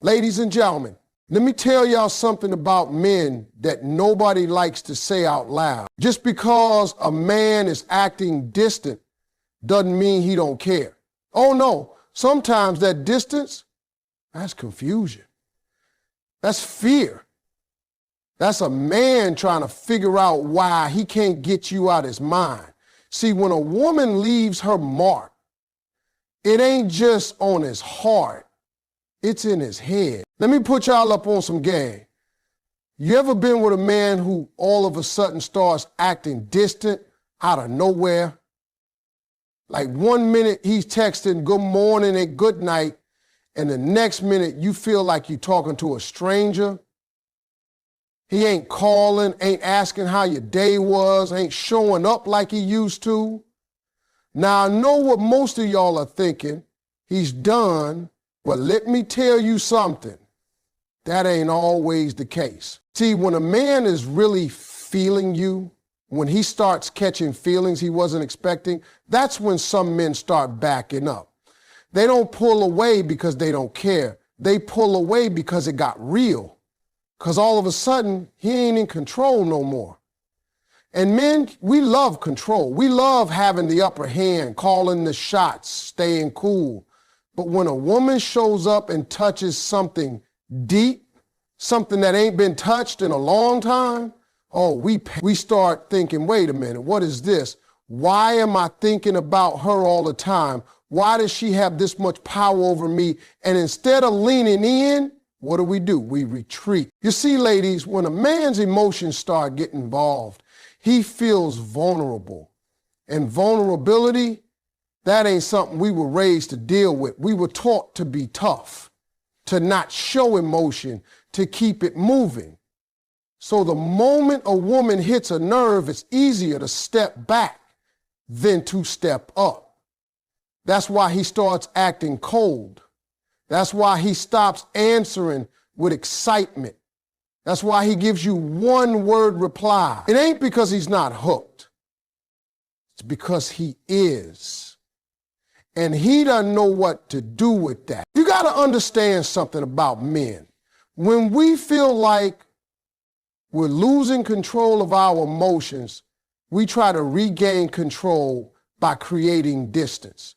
Ladies and gentlemen, let me tell y'all something about men that nobody likes to say out loud. Just because a man is acting distant doesn't mean he don't care. Oh no, sometimes that distance, that's confusion. That's fear. That's a man trying to figure out why he can't get you out his mind. See, when a woman leaves her mark, it ain't just on his heart, it's in his head. Let me put y'all up on some game. You ever been with a man who all of a sudden starts acting distant out of nowhere? Like 1 minute he's texting good morning and good night, and the next minute you feel like you're talking to a stranger. He ain't calling, ain't asking how your day was, ain't showing up like he used to. Now, I know what most of y'all are thinking. He's done, but let me tell you something. That ain't always the case. See, when a man is really feeling you, when he starts catching feelings he wasn't expecting, that's when some men start backing up. They don't pull away because they don't care. They pull away because it got real. Because all of a sudden, he ain't in control no more. And men, we love control. We love having the upper hand, calling the shots, staying cool. But when a woman shows up and touches something deep, something that ain't been touched in a long time, oh, we start thinking, wait a minute, what is this? Why am I thinking about her all the time? Why does she have this much power over me? And instead of leaning in, what do? We retreat. You see, ladies, when a man's emotions start getting involved, he feels vulnerable. And vulnerability, that ain't something we were raised to deal with. We were taught to be tough, to not show emotion, to keep it moving. So the moment a woman hits a nerve, it's easier to step back than to step up. That's why he starts acting cold. That's why he stops answering with excitement. That's why he gives you one-word reply. It ain't because he's not hooked. It's because he is. And he doesn't know what to do with that. You got to understand something about men. When we feel like we're losing control of our emotions, we try to regain control by creating distance.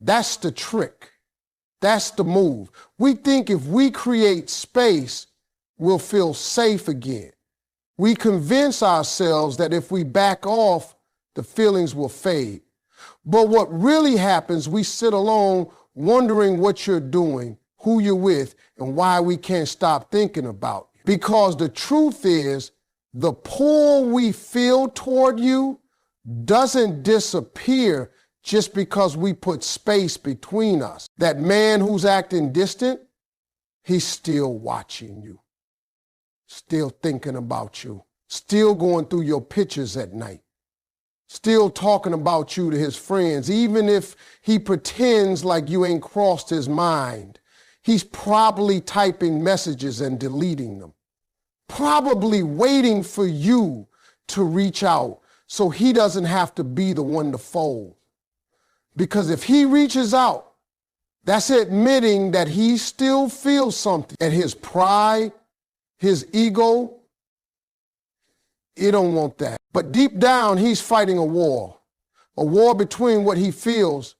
That's the trick. That's the move. We think if we create space, we'll feel safe again. We convince ourselves that if we back off, the feelings will fade. But what really happens, we sit alone wondering what you're doing, who you're with, and why we can't stop thinking about you. Because the truth is, the pull we feel toward you doesn't disappear just because we put space between us. That man who's acting distant, he's still watching you, still thinking about you, still going through your pictures at night, still talking about you to his friends. Even if he pretends like you ain't crossed his mind, he's probably typing messages and deleting them, probably waiting for you to reach out so he doesn't have to be the one to fold. Because if he reaches out, that's admitting that he still feels something. And his pride, his ego, he don't want that. But deep down, he's fighting a war between what he feels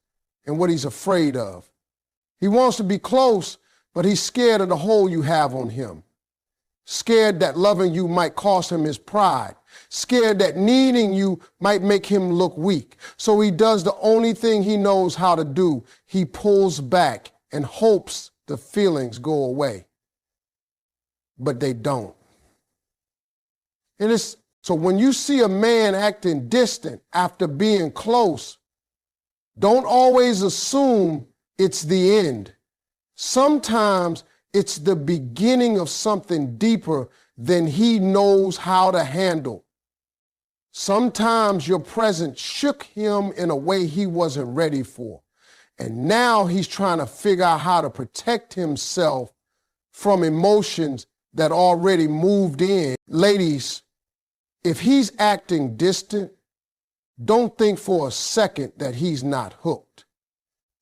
and what he's afraid of. He wants to be close, but he's scared of the hold you have on him. Scared that loving you might cost him his pride. Scared that needing you might make him look weak. So he does the only thing he knows how to do. He pulls back and hopes the feelings go away. But they don't. So when you see a man acting distant after being close, don't always assume it's the end. Sometimes it's the beginning of something deeper than he knows how to handle. Sometimes your presence shook him in a way he wasn't ready for. And now he's trying to figure out how to protect himself from emotions that already moved in. Ladies, if he's acting distant, don't think for a second that he's not hooked.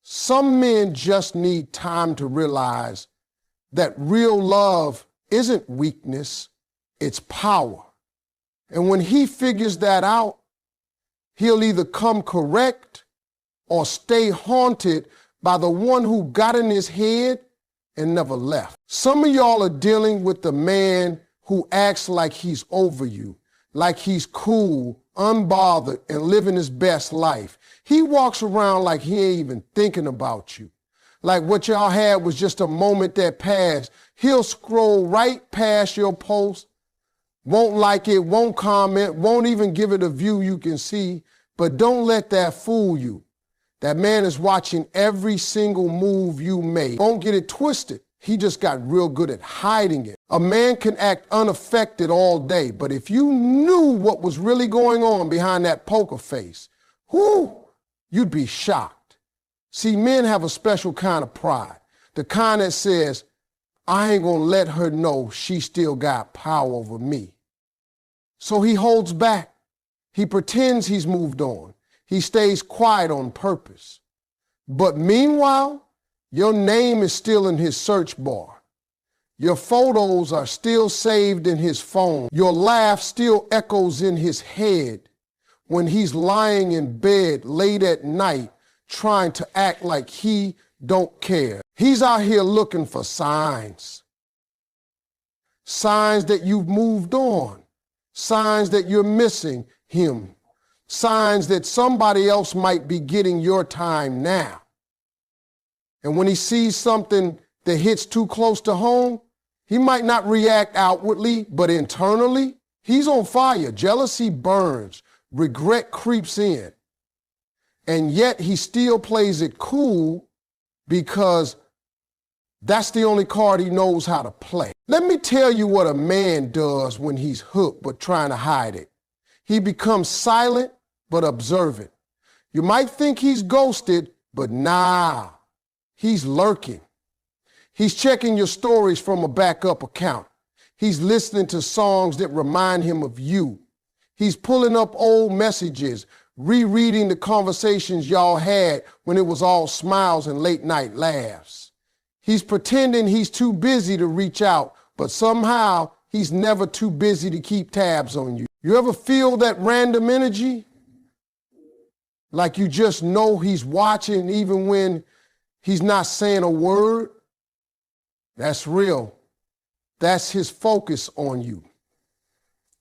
Some men just need time to realize that real love isn't weakness, it's power. And when he figures that out, he'll either come correct or stay haunted by the one who got in his head and never left. Some of y'all are dealing with the man who acts like he's over you, like he's cool, unbothered, and living his best life. He walks around like he ain't even thinking about you. Like what y'all had was just a moment that passed. He'll scroll right past your post, won't like it, won't comment, won't even give it a view you can see, but don't let that fool you. That man is watching every single move you make. Don't get it twisted. He just got real good at hiding it. A man can act unaffected all day, but if you knew what was really going on behind that poker face, you'd be shocked. See, men have a special kind of pride, the kind that says, I ain't gonna let her know she still got power over me. So he holds back. He pretends he's moved on. He stays quiet on purpose. But meanwhile, your name is still in his search bar. Your photos are still saved in his phone. Your laugh still echoes in his head when he's lying in bed late at night trying to act like he don't care. He's out here looking for signs. Signs that you've moved on. Signs that you're missing him. Signs that somebody else might be getting your time now. And when he sees something that hits too close to home, he might not react outwardly, but internally, he's on fire. Jealousy burns. Regret creeps in. And yet he still plays it cool because that's the only card he knows how to play. Let me tell you what a man does when he's hooked but trying to hide it. He becomes silent but observant. You might think he's ghosted, but nah, he's lurking. He's checking your stories from a backup account. He's listening to songs that remind him of you. He's pulling up old messages, rereading the conversations y'all had when it was all smiles and late night laughs. He's pretending he's too busy to reach out, but somehow he's never too busy to keep tabs on you. You ever feel that random energy? Like you just know he's watching even when he's not saying a word? That's real. That's his focus on you.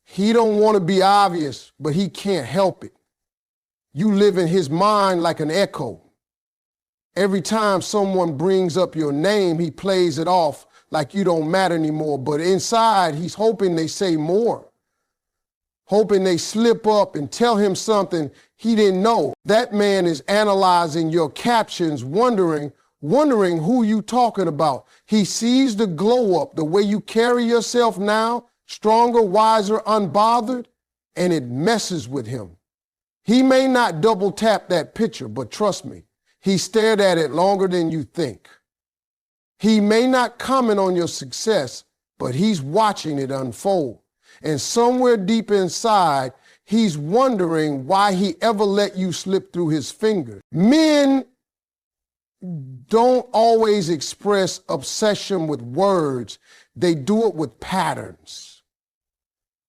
He don't want to be obvious, but he can't help it. You live in his mind like an echo. Every time someone brings up your name, he plays it off like you don't matter anymore. But inside, he's hoping they say more, hoping they slip up and tell him something he didn't know. That man is analyzing your captions, wondering who you talking about. He sees the glow up, the way you carry yourself now, stronger, wiser, unbothered, and it messes with him. He may not double tap that picture, but trust me, he stared at it longer than you think. He may not comment on your success, but he's watching it unfold. And somewhere deep inside, he's wondering why he ever let you slip through his fingers. Men don't always express obsession with words. They do it with patterns.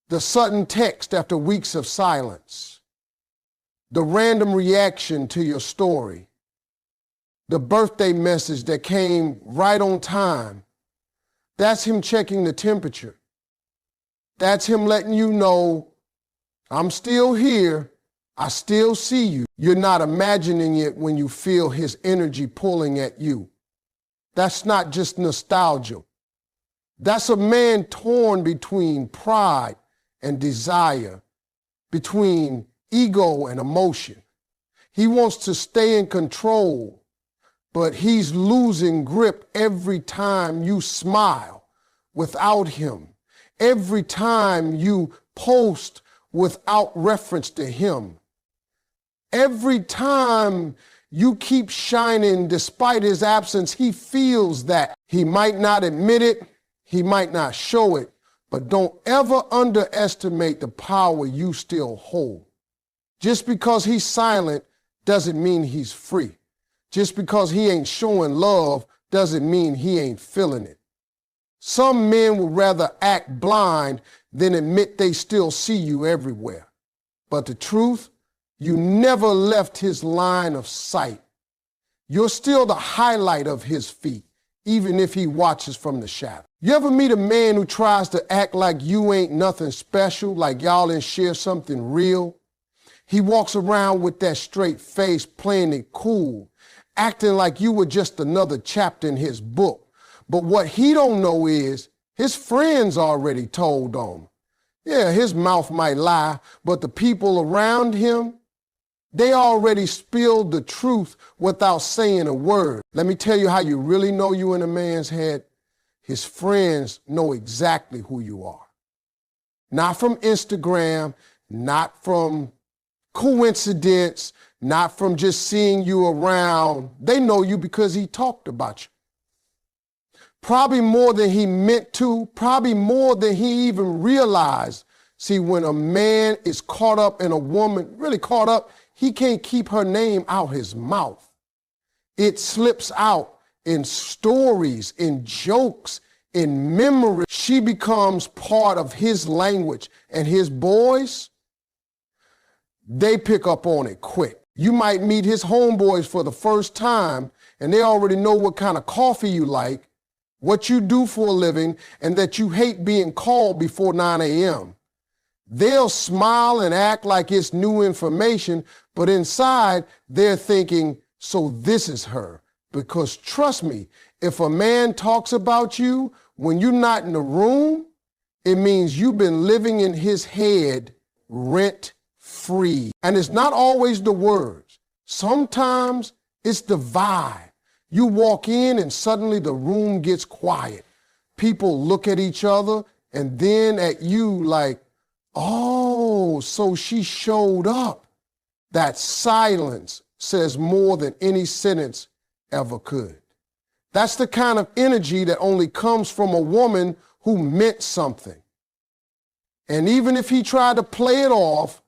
The sudden text after weeks of silence. The random reaction to your story. The birthday message that came right on time. That's him checking the temperature. That's him letting you know, I'm still here. I still see you. You're not imagining it when you feel his energy pulling at you. That's not just nostalgia. That's a man torn between pride and desire, between ego and emotion. He wants to stay in control, but he's losing grip every time you smile without him, every time you post without reference to him. Every time you keep shining despite his absence, he feels that. He might not admit it, he might not show it, but don't ever underestimate the power you still hold. Just because he's silent doesn't mean he's free. Just because he ain't showing love doesn't mean he ain't feeling it. Some men would rather act blind than admit they still see you everywhere. But the truth, you never left his line of sight. You're still the highlight of his feet, even if he watches from the shadow. You ever meet a man who tries to act like you ain't nothing special, like y'all didn't share something real? He walks around with that straight face, playing it cool, acting like you were just another chapter in his book. But what he don't know is his friends already told on him. Yeah, his mouth might lie, but the people around him, they already spilled the truth without saying a word. Let me tell you how you really know you in a man's head. His friends know exactly who you are. Not from Instagram, not from coincidence, not from just seeing you around. They know you because he talked about you. Probably more than he meant to, probably more than he even realized. See, when a man is caught up and a woman really caught up, he can't keep her name out his mouth. It slips out in stories, in jokes, in memory. She becomes part of his language, and his boys, they pick up on it quick. You might meet his homeboys for the first time, and they already know what kind of coffee you like, what you do for a living, and that you hate being called before 9 a.m. They'll smile and act like it's new information, but inside they're thinking, so this is her. Because trust me, if a man talks about you when you're not in the room, it means you've been living in his head rent-free. And it's not always the words. Sometimes it's the vibe. You walk in and suddenly the room gets quiet. People look at each other and then at you like, oh, so she showed up. That silence says more than any sentence ever could. That's the kind of energy that only comes from a woman who meant something. And even if he tried to play it off,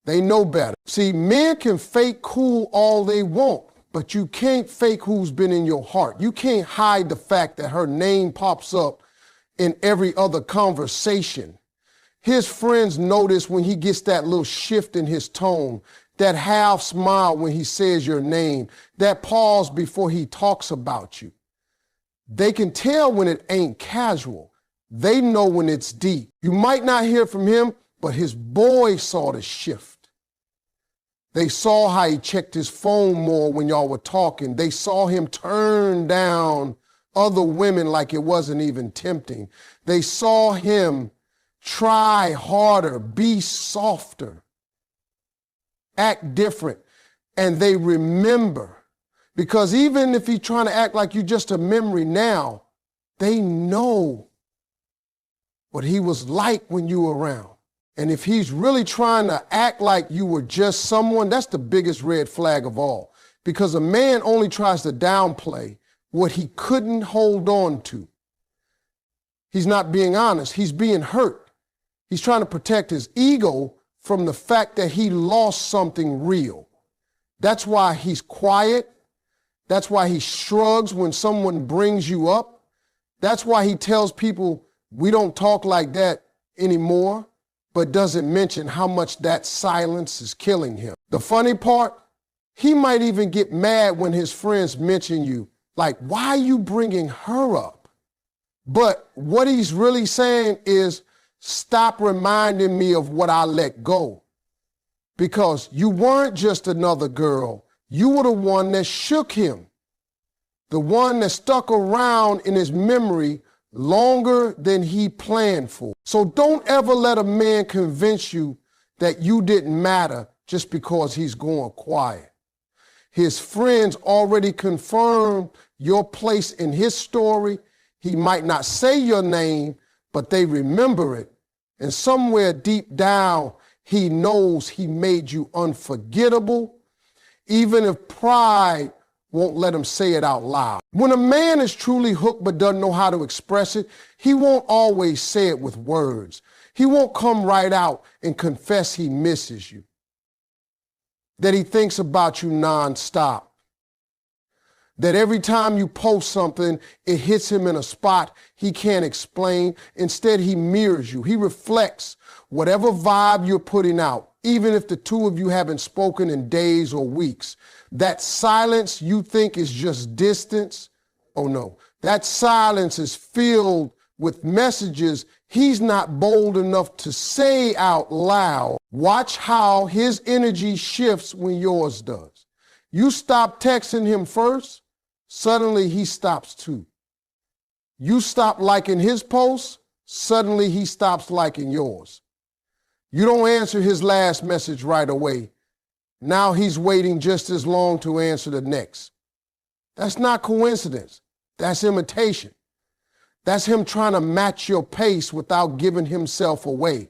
they know better. See, men can fake cool all they want, but you can't fake who's been in your heart. You can't hide the fact that her name pops up in every other conversation. His friends notice when he gets that little shift in his tone, that half smile when he says your name, that pause before he talks about you. They can tell when it ain't casual. They know when it's deep. You might not hear from him, but his boys saw the shift. They saw how he checked his phone more when y'all were talking. They saw him turn down other women like it wasn't even tempting. They saw him try harder, be softer, act different. And they remember. Because even if he's trying to act like you're just a memory now, they know what he was like when you were around. And if he's really trying to act like you were just someone, that's the biggest red flag of all. Because a man only tries to downplay what he couldn't hold on to. He's not being honest. He's being hurt. He's trying to protect his ego from the fact that he lost something real. That's why he's quiet. That's why he shrugs when someone brings you up. That's why he tells people, we don't talk like that anymore, but doesn't mention how much that silence is killing him. The funny part, he might even get mad when his friends mention you, like, why are you bringing her up? But what he's really saying is, stop reminding me of what I let go. Because you weren't just another girl. You were the one that shook him. The one that stuck around in his memory longer than he planned for. So don't ever let a man convince you that you didn't matter just because he's going quiet. His friends already confirmed your place in his story. He might not say your name, but they remember it. And somewhere deep down, he knows he made you unforgettable, even if pride won't let him say it out loud. When a man is truly hooked but doesn't know how to express it, he won't always say it with words. He won't come right out and confess he misses you, that he thinks about you nonstop. That every time you post something, it hits him in a spot he can't explain. Instead, he mirrors you. He reflects whatever vibe you're putting out, even if the two of you haven't spoken in days or weeks. That silence you think is just distance. Oh no, that silence is filled with messages he's not bold enough to say out loud. Watch how his energy shifts when yours does. You stop texting him first, suddenly he stops too. You stop liking his posts, suddenly he stops liking yours. You don't answer his last message right away. Now he's waiting just as long to answer the next. That's not coincidence. That's imitation. That's him trying to match your pace without giving himself away.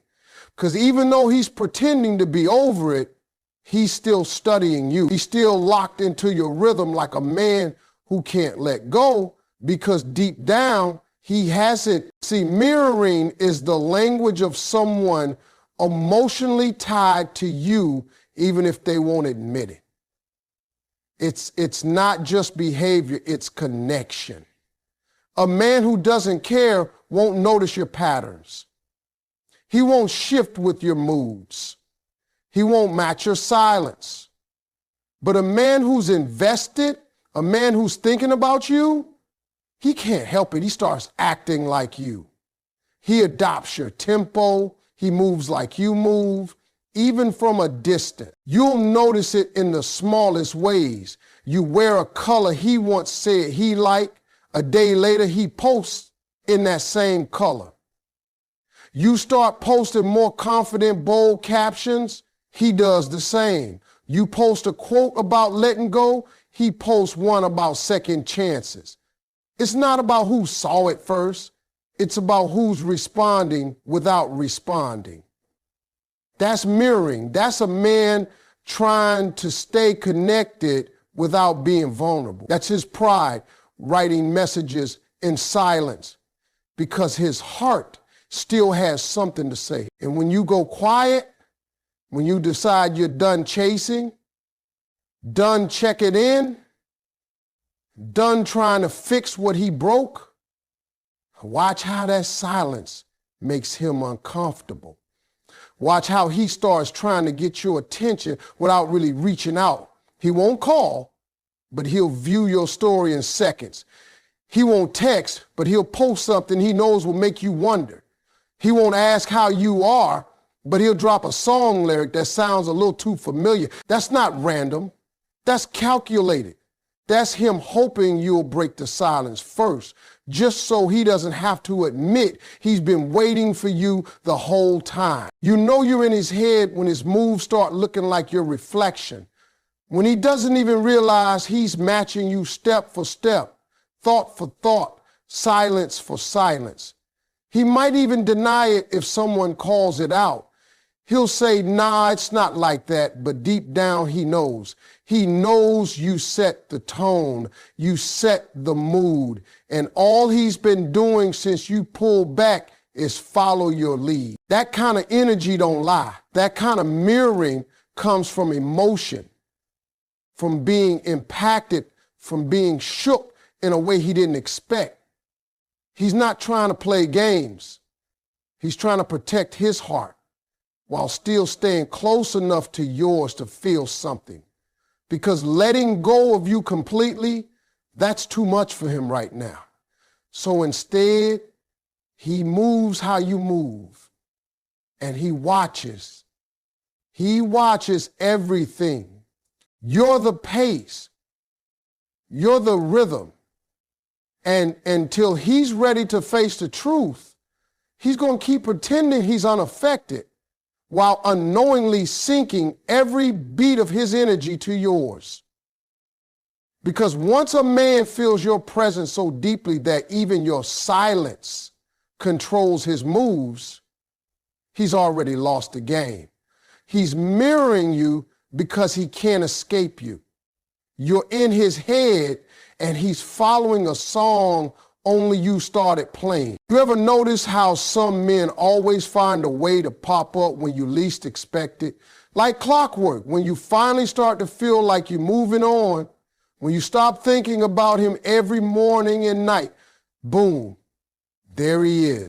Because even though he's pretending to be over it, he's still studying you. He's still locked into your rhythm like a man who can't let go, because deep down, he hasn't. See, mirroring is the language of someone emotionally tied to you, even if they won't admit it. It's not just behavior, it's connection. A man who doesn't care won't notice your patterns. He won't shift with your moods. He won't match your silence. But a man who's invested, a man who's thinking about you, he can't help it. He starts acting like you. He adopts your tempo. He moves like you move, even from a distance. You'll notice it in the smallest ways. You wear a color he once said he liked. A day later, he posts in that same color. You start posting more confident, bold captions, he does the same. You post a quote about letting go, he posts one about second chances. It's not about who saw it first. It's about who's responding without responding. That's mirroring. That's a man trying to stay connected without being vulnerable. That's his pride, writing messages in silence, because his heart still has something to say. And when you go quiet, when you decide you're done chasing, done checking in, done trying to fix what he broke, watch how that silence makes him uncomfortable. Watch how he starts trying to get your attention without really reaching out. He won't call, but he'll view your story in seconds. He won't text, but he'll post something he knows will make you wonder. He won't ask how you are, but he'll drop a song lyric that sounds a little too familiar. That's not random. That's calculated. That's him hoping you'll break the silence first, just so he doesn't have to admit he's been waiting for you the whole time. You know you're in his head when his moves start looking like your reflection, when he doesn't even realize he's matching you step for step, thought for thought, silence for silence. He might even deny it if someone calls it out. He'll say, nah, it's not like that, but deep down he knows. He knows you set the tone, you set the mood, and all he's been doing since you pulled back is follow your lead. That kind of energy don't lie. That kind of mirroring comes from emotion, from being impacted, from being shook in a way he didn't expect. He's not trying to play games. He's trying to protect his heart while still staying close enough to yours to feel something. Because letting go of you completely, that's too much for him right now. So instead, he moves how you move, and he watches. He watches everything. You're the pace. You're the rhythm. And until he's ready to face the truth, he's going to keep pretending he's unaffected while unknowingly sinking every beat of his energy to yours. Because once a man feels your presence so deeply that even your silence controls his moves, he's already lost the game. He's mirroring you because he can't escape you. You're in his head and he's following a song only you started playing. You ever notice how some men always find a way to pop up when you least expect it? Like clockwork, when you finally start to feel like you're moving on, When you stop thinking about him every morning and night, boom, there he is.